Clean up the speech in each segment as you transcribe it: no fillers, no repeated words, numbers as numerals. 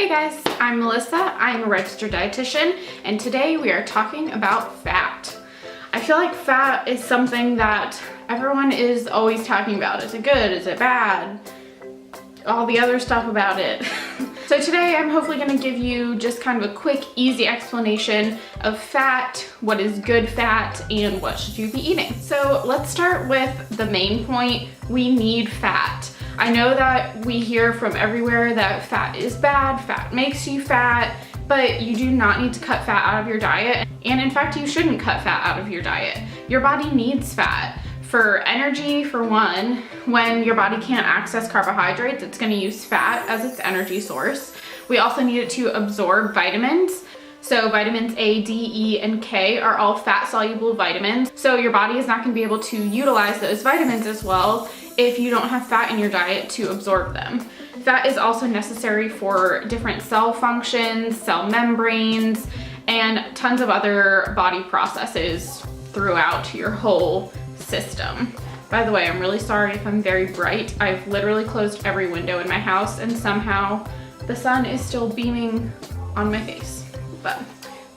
Hey guys, I'm Melissa. I'm a registered dietitian, and today we are talking about fat. I feel like fat is something that everyone is always talking about. Is it good? Is it bad? All the other stuff about it. So today I'm hopefully going to give you just kind of a quick, easy explanation of fat, what is good fat, and what should you be eating. So let's start with the main point. We need fat. I know that we hear from everywhere that fat is bad, fat makes you fat, but you do not need to cut fat out of your diet. And in fact, you shouldn't cut fat out of your diet. Your body needs fat. For energy, for one, when your body can't access carbohydrates, it's gonna use fat as its energy source. We also need it to absorb vitamins. So vitamins A, D, E, and K are all fat-soluble vitamins. So your body is not gonna be able to utilize those vitamins as well if you don't have fat in your diet to absorb them. Fat is also necessary for different cell functions, cell membranes, and tons of other body processes throughout your whole system. By the way, I'm really sorry if I'm very bright. I've literally closed every window in my house and somehow the sun is still beaming on my face, but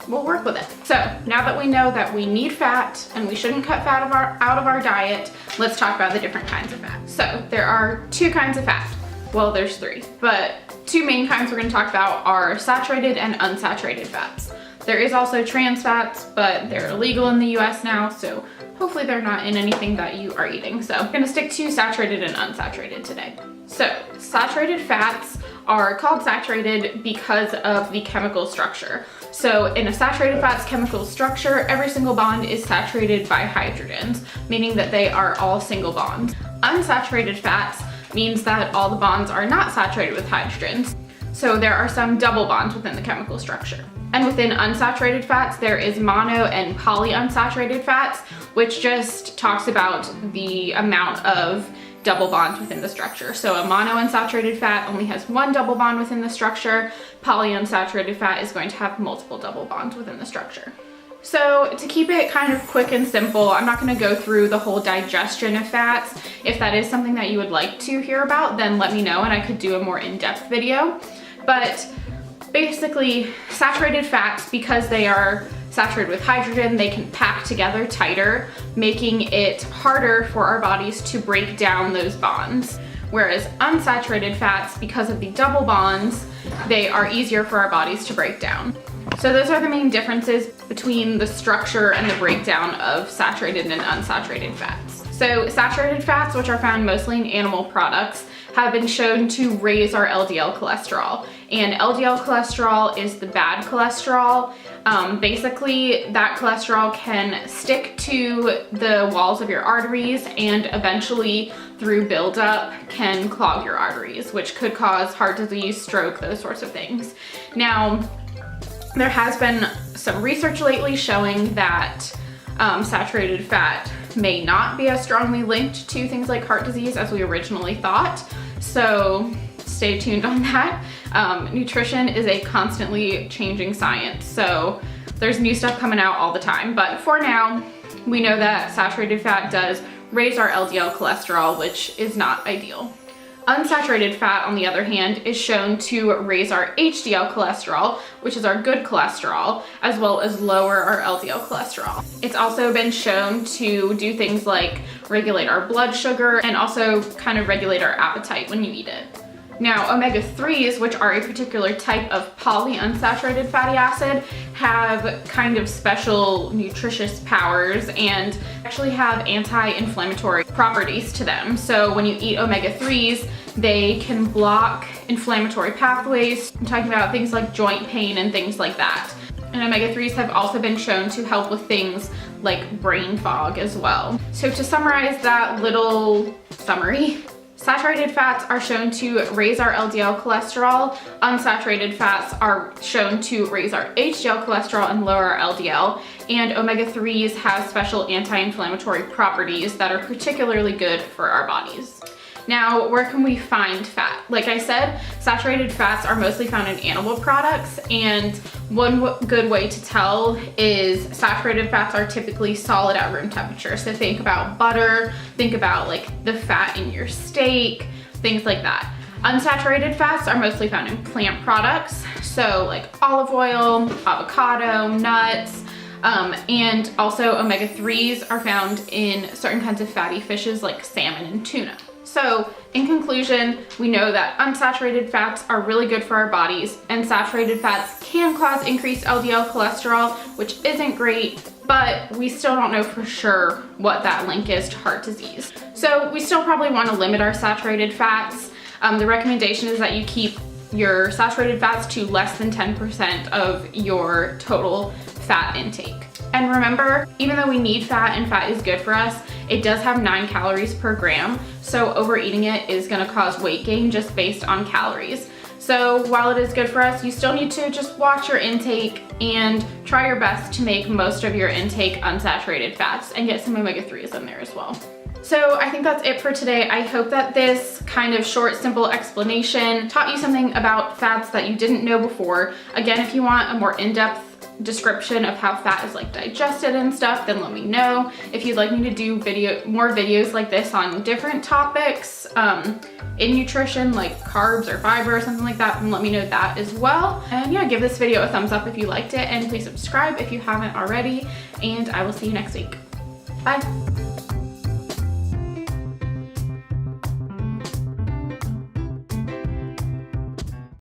we'll work with it. So now that we know that we need fat and we shouldn't cut fat out of our diet, let's talk about the different kinds of fat. So there are two kinds of fat. Well, there's three, but two main kinds we're gonna talk about are saturated and unsaturated fats. There is also trans fats, but they're illegal in the US now, so hopefully they're not in anything that you are eating. So I'm gonna stick to saturated and unsaturated today. So saturated fats are called saturated because of the chemical structure. So in a saturated fat's chemical structure, every single bond is saturated by hydrogens, meaning that they are all single bonds. Unsaturated fats means that all the bonds are not saturated with hydrogens. So there are some double bonds within the chemical structure. And within unsaturated fats, there is mono and polyunsaturated fats, which just talks about the amount of double bonds within the structure. So a monounsaturated fat only has one double bond within the structure. Polyunsaturated fat is going to have multiple double bonds within the structure. So to keep it kind of quick and simple, I'm not going to go through the whole digestion of fats. If that is something that you would like to hear about, then let me know and I could do a more in-depth video. But basically, saturated fats, because they are saturated with hydrogen, they can pack together tighter, making it harder for our bodies to break down those bonds. Whereas unsaturated fats, because of the double bonds, they are easier for our bodies to break down. So those are the main differences between the structure and the breakdown of saturated and unsaturated fats. So saturated fats, which are found mostly in animal products, have been shown to raise our LDL cholesterol. And LDL cholesterol is the bad cholesterol. Basically, that cholesterol can stick to the walls of your arteries and eventually, through buildup, can clog your arteries, which could cause heart disease, stroke, those sorts of things. Now, there has been some research lately showing that saturated fat may not be as strongly linked to things like heart disease as we originally thought. So stay tuned on that. Nutrition is a constantly changing science, so there's new stuff coming out all the time. But for now, we know that saturated fat does raise our LDL cholesterol, which is not ideal. Unsaturated fat, on the other hand, is shown to raise our HDL cholesterol, which is our good cholesterol, as well as lower our LDL cholesterol. It's also been shown to do things like regulate our blood sugar and also kind of regulate our appetite when you eat it. Now, omega-3s, which are a particular type of polyunsaturated fatty acid, have kind of special nutritious powers and actually have anti-inflammatory properties to them. So when you eat omega-3s, they can block inflammatory pathways. I'm talking about things like joint pain and things like that. And omega-3s have also been shown to help with things like brain fog as well. So to summarize that little summary, saturated fats are shown to raise our LDL cholesterol. Unsaturated fats are shown to raise our HDL cholesterol and lower our LDL. And omega-3s have special anti-inflammatory properties that are particularly good for our bodies. Now, where can we find fat? Like I said, saturated fats are mostly found in animal products, and one good way to tell is saturated fats are typically solid at room temperature. So think about butter, think about like the fat in your steak, things like that. Unsaturated fats are mostly found in plant products, so like olive oil, avocado, nuts, and also omega-3s are found in certain kinds of fatty fishes like salmon and tuna. So in conclusion, we know that unsaturated fats are really good for our bodies, and saturated fats can cause increased LDL cholesterol, which isn't great, but we still don't know for sure what that link is to heart disease. So we still probably want to limit our saturated fats. The recommendation is that you keep your saturated fats to less than 10% of your total fat intake. And remember, even though we need fat and fat is good for us, it does have 9 calories per gram, so overeating it is gonna cause weight gain just based on calories. So while it is good for us, you still need to just watch your intake and try your best to make most of your intake unsaturated fats and get some omega-3s in there as well. So I think that's it for today. I hope that this kind of short, simple explanation taught you something about fats that you didn't know before. Again, if you want a more in-depth description of how fat is like digested and stuff, then let me know. If you'd like me to do more videos like this on different topics in nutrition, like carbs or fiber or something like that, then let me know that as well. And yeah, give this video a thumbs up if you liked it, and please subscribe if you haven't already, and I will see you next week. Bye.